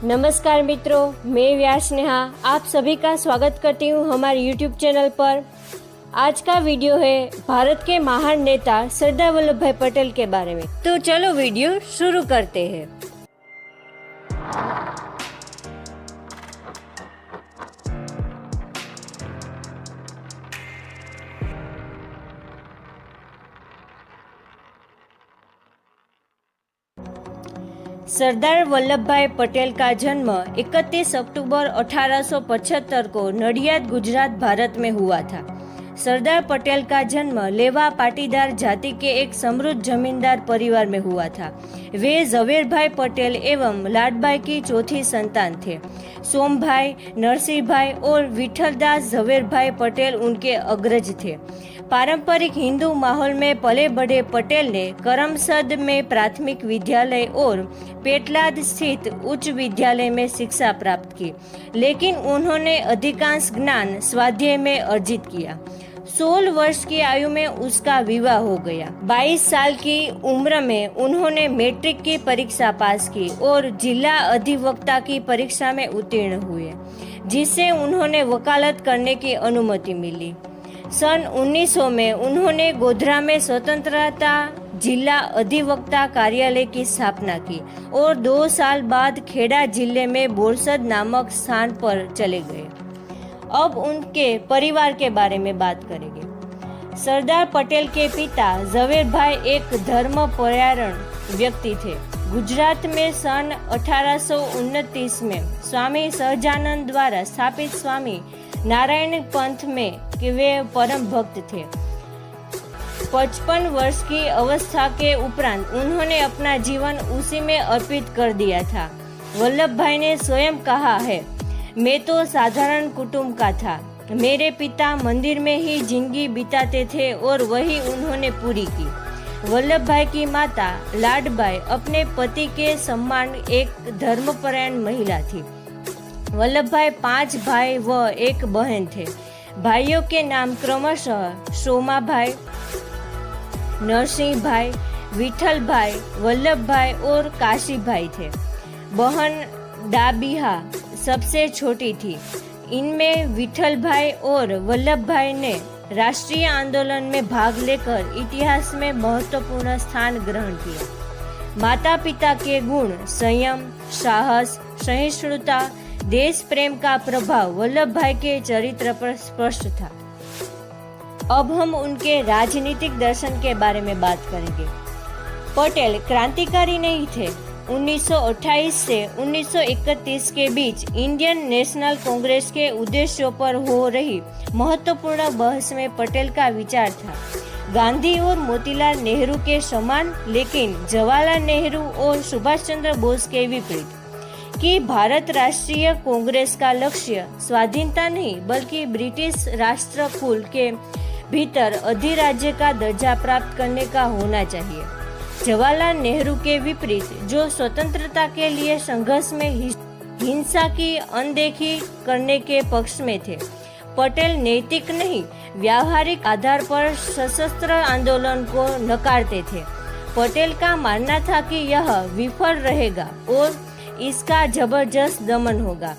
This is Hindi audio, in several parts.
नमस्कार मित्रों, मैं व्यास नेहा आप सभी का स्वागत करती हूँ हमारे YouTube चैनल पर। आज का वीडियो है भारत के महान नेता सरदार वल्लभ भाई पटेल के बारे में। तो चलो वीडियो शुरू करते हैं। सरदार वल्लभ भाई पटेल का जन्म 31 अक्टूबर 1875 को नडियाद, गुजरात, भारत में हुआ था। सरदार पटेल का जन्म लेवा पाटीदार जाति के एक समृद्ध जमींदार परिवार में हुआ था। वे झवेरभाई पटेल एवं लाडभाई की चौथी संतान थे। सोमभाई, नरसिंहभाई और विठलदास झवेरभाई पटेल उनके अग्रज थे। पारंपरिक हिंदू माहौल में पले बढ़े पटेल ने करमसद में प्राथमिक विद्यालय और पेटलाद स्थित उच्च विद्यालय में शिक्षा प्राप्त की, लेकिन उन्होंने अधिकांश ज्ञान स्वाध्याय में अर्जित किया। 16 वर्ष की आयु में उसका विवाह हो गया। 22 साल की उम्र में उन्होंने मैट्रिक की परीक्षा पास की और जिला अधिवक्ता की परीक्षा में उत्तीर्ण हुए, जिससे उन्होंने वकालत करने की अनुमति मिली। सन 1900 में उन्होंने गोधरा में स्वतंत्रता जिला अधिवक्ता कार्यालय की स्थापना की और 2 साल बाद खेड़ा जिले में बोरसद नामक स्थान पर चले गए। अब उनके परिवार के बारे में बात करेंगे। सरदार पटेल के पिता झवेरभाई एक धर्मपरायण व्यक्ति थे। गुजरात में सन 1829 में स्वामी सहजानंद द्वारा स्थापित स्वामी नारायण पंथ में वे परम भक्त थे। 55 वर्ष की अवस्था के उपरांत उन्होंने अपना जीवन उसी में अर्पित कर दिया था। वल्लभ भाई ने स्वयं कहा है, मैं तो साधारण कुटुंब का था। मेरे पिता मंदिर में ही जिंदगी बिताते थे और वही उन्होंने पूरी की। वल्लभ भाई की माता लाडबाई अपने पति के सम्मान एक धर्मपरायण महिला थी। वल्लभ भाई 5 भाई व 1 बहन थे। भाइयों के नाम क्रमशः सोमाभाई, नरसिंह भाई, विठल भाई, वल्लभ भाई और काशी भाई थे। बहन डाबिहा सबसे छोटी थी। इनमें विठल भाई और वल्लभ भाई ने राष्ट्रीय आंदोलन में भाग लेकर इतिहास में महत्वपूर्ण स्थान ग्रहण किया। माता पिता के गुण संयम, साहस, सहिष्णुता, देश प्रेम का प्रभाव वल्लभ भाई के चरित्र पर स्पष्ट था। अब हम उनके राजनीतिक दर्शन के बारे में बात करेंगे। पटेल क्रांतिकारी नहीं थे। 1928 से 1931 के बीच इंडियन नेशनल कांग्रेस के उद्देश्यों पर हो रही महत्वपूर्ण बहस में पटेल का विचार था गांधी और मोतीलाल नेहरू के समान, लेकिन जवाहरलाल नेहरू और सुभाष चंद्र बोस के विपरीत, कि भारत राष्ट्रीय कांग्रेस का लक्ष्य स्वाधीनता नहीं बल्कि ब्रिटिश राष्ट्रकुल के भीतर अधिराज्य का दर्जा प्राप्त करने का होना चाहिए। जवाहरलाल नेहरू के विपरीत, जो स्वतंत्रता के लिए संघर्ष में हिंसा की अनदेखी करने के पक्ष में थे। पटेल नैतिक नहीं, व्यावहारिक आधार पर सशस्त्र आंदोलन को नकारते थे। पटेल का मानना था कि यह विफल रहेगा और इसका जबरदस्त दमन होगा।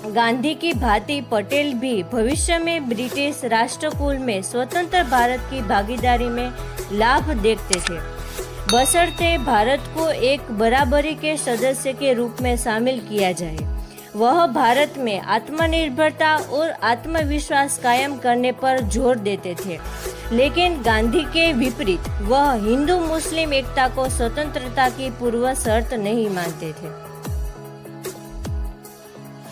गांधी की भांति पटेल भी भविष्य में ब्रिटिश राष्ट्रकुल में स्वतंत्र भारत की भागीदारी में लाभ देखते थे, बशर्ते भारत को एक बराबरी के सदस्य के रूप में शामिल किया जाए। वह भारत में आत्मनिर्भरता और आत्मविश्वास कायम करने पर जोर देते थे, लेकिन गांधी के विपरीत वह हिंदू मुस्लिम एकता को स्वतंत्रता की पूर्व शर्त नहीं मानते थे।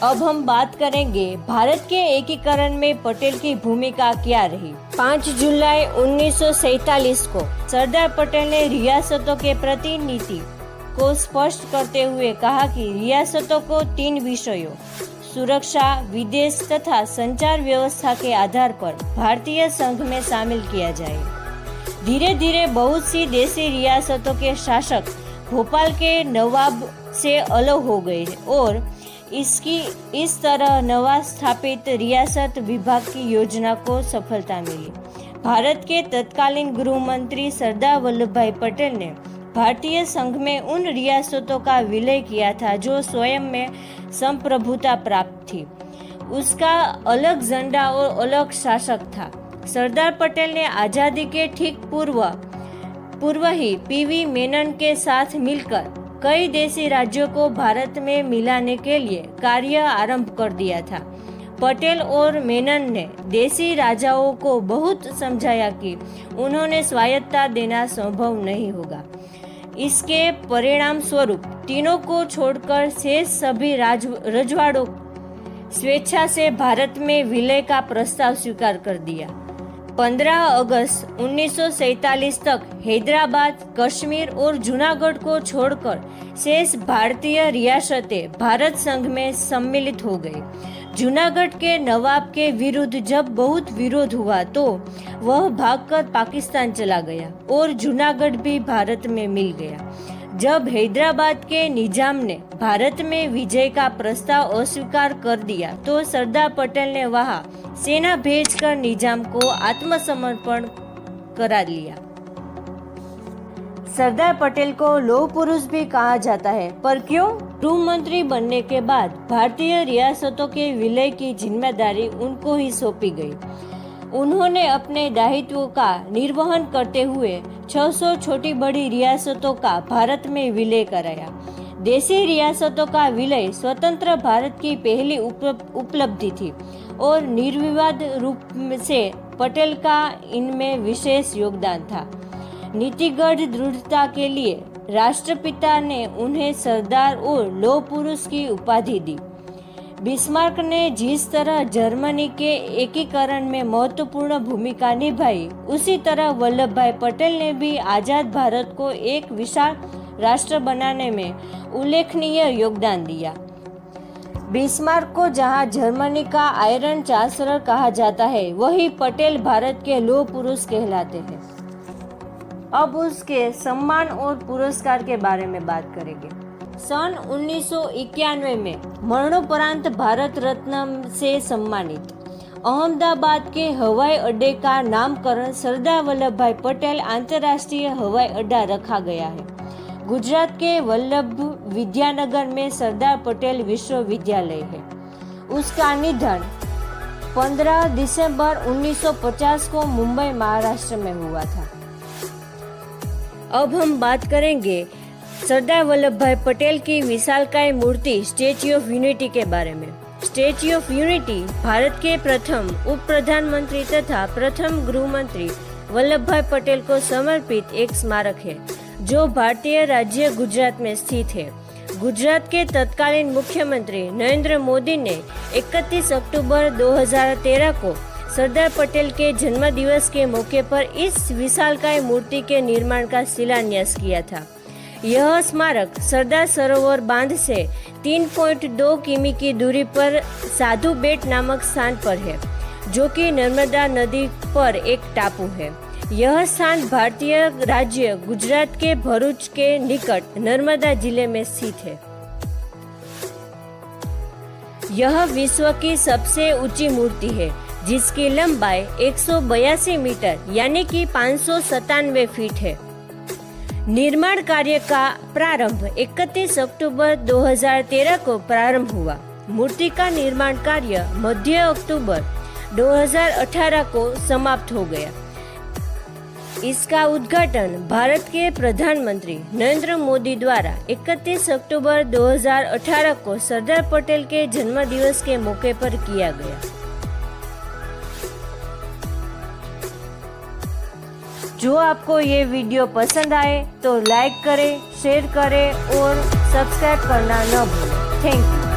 अब हम बात करेंगे भारत के एकीकरण में पटेल की भूमिका क्या रही। 5 जुलाई 1947 को सरदार पटेल ने रियासतों के प्रतिनिधि को स्पष्ट करते हुए कहा कि रियासतों को 3 विषयों सुरक्षा, विदेश तथा संचार व्यवस्था के आधार पर भारतीय संघ में शामिल किया जाए। धीरे धीरे बहुत सी देशी रियासतों के शासक भोपाल के नवाब से अलग हो गए और इस तरह नवा स्थापित रियासत विभाग की योजना को सफलता मिली। भारत के तत्कालीन गृह मंत्री सरदार वल्लभ भाई पटेल ने भारतीय संघ में उन रियासतों का विलय किया था जो स्वयं में संप्रभुता प्राप्त थी। उसका अलग झंडा और अलग शासक था। सरदार पटेल ने आज़ादी के ठीक पूर्व ही पीवी मेनन के साथ मिलकर कई देशी राज्यों को भारत में मिलाने के लिए कार्य आरंभ कर दिया था। पटेल और मेनन ने देशी राजाओं को बहुत समझाया कि उन्होंने स्वायत्तता देना संभव नहीं होगा। इसके परिणाम स्वरूप तीनों को छोड़कर शेष सभी रजवाड़ों स्वेच्छा से भारत में विलय का प्रस्ताव स्वीकार कर दिया। 15 अगस्त 1947 तक हैदराबाद, कश्मीर और जूनागढ़ को छोड़कर शेष भारतीय रियासतें भारत संघ में सम्मिलित हो गई। जूनागढ़ के नवाब के विरुद्ध जब बहुत विरोध हुआ तो वह भागकर पाकिस्तान चला गया और जूनागढ़ भी भारत में मिल गया। जब हैदराबाद के निजाम ने भारत में विजय का प्रस्ताव अस्वीकार कर दिया तो सरदार पटेल ने वहां सेना भेजकर निजाम को आत्मसमर्पण करा लिया। सरदार पटेल को लौह पुरुष भी कहा जाता है, पर क्यों? गृह मंत्री बनने के बाद भारतीय रियासतों के विलय की जिम्मेदारी उनको ही सौंपी गई। उन्होंने अपने दायित्वों का निर्वहन करते हुए 600 छोटी बड़ी रियासतों का भारत में विलय कराया। देशी रियासतों का विलय स्वतंत्र भारत की पहली उपलब्धि थी और निर्विवाद रूप से पटेल का इनमें विशेष योगदान था। नीतिगत दृढ़ता के लिए राष्ट्रपिता ने उन्हें सरदार और लौह पुरुष की उपाधि दी। बिस्मार्क ने जिस तरह जर्मनी के एकीकरण में महत्वपूर्ण भूमिका निभाई, उसी तरह वल्लभ भाई पटेल ने भी आजाद भारत को एक विशाल राष्ट्र बनाने में उल्लेखनीय योगदान दिया। बिस्मार्क को जहां जर्मनी का आयरन चांसलर कहा जाता है, वही पटेल भारत के लौह पुरुष कहलाते हैं। अब उसके सम्मान और पुरस्कार के बारे में बात करेंगे। सन 1991 में मरणोपरांत भारत रत्न से सम्मानित अहमदाबाद के हवाई अड्डे का नामकरण सरदार वल्लभ भाई पटेल अंतर्राष्ट्रीय हवाई अड्डा रखा गया है। गुजरात के वल्लभ विद्यानगर में सरदार पटेल विश्वविद्यालय है। उसका निधन 15 दिसंबर 1950 को मुंबई, महाराष्ट्र में हुआ था। अब हम बात करेंगे सरदार वल्लभ भाई पटेल की विशालकाय मूर्ति स्टैच्यू ऑफ यूनिटी के बारे में। स्टैच्यू ऑफ यूनिटी भारत के प्रथम उप प्रधानमंत्री तथा प्रथम गृह मंत्री वल्लभ भाई पटेल को समर्पित एक स्मारक है जो भारतीय राज्य गुजरात में स्थित है। गुजरात के तत्कालीन मुख्यमंत्री नरेंद्र मोदी ने 31 अक्टूबर 2013 को सरदार पटेल के जन्म दिवस के मौके पर इस विशालकाय मूर्ति के निर्माण का शिलान्यास किया था। यह स्मारक सरदार सरोवर बांध से 3.2 किमी की दूरी पर साधु बेट नामक स्थान पर है, जो कि नर्मदा नदी पर एक टापू है। यह स्थान भारतीय राज्य गुजरात के भरूच के निकट नर्मदा जिले में स्थित है। यह विश्व की सबसे ऊंची मूर्ति है, जिसकी लंबाई 182 मीटर यानी कि 597 फीट है। निर्माण कार्य का प्रारंभ 31 अक्टूबर 2013 को प्रारंभ हुआ। मूर्ति का निर्माण कार्य मध्य अक्टूबर 2018 को समाप्त हो गया। इसका उद्घाटन भारत के प्रधानमंत्री नरेंद्र मोदी द्वारा 31 अक्टूबर 2018 को सरदार पटेल के जन्म दिवस के मौके पर किया गया। जो आपको ये वीडियो पसंद आए तो लाइक करें, शेयर करें और सब्सक्राइब करना न भूलें। Thank you.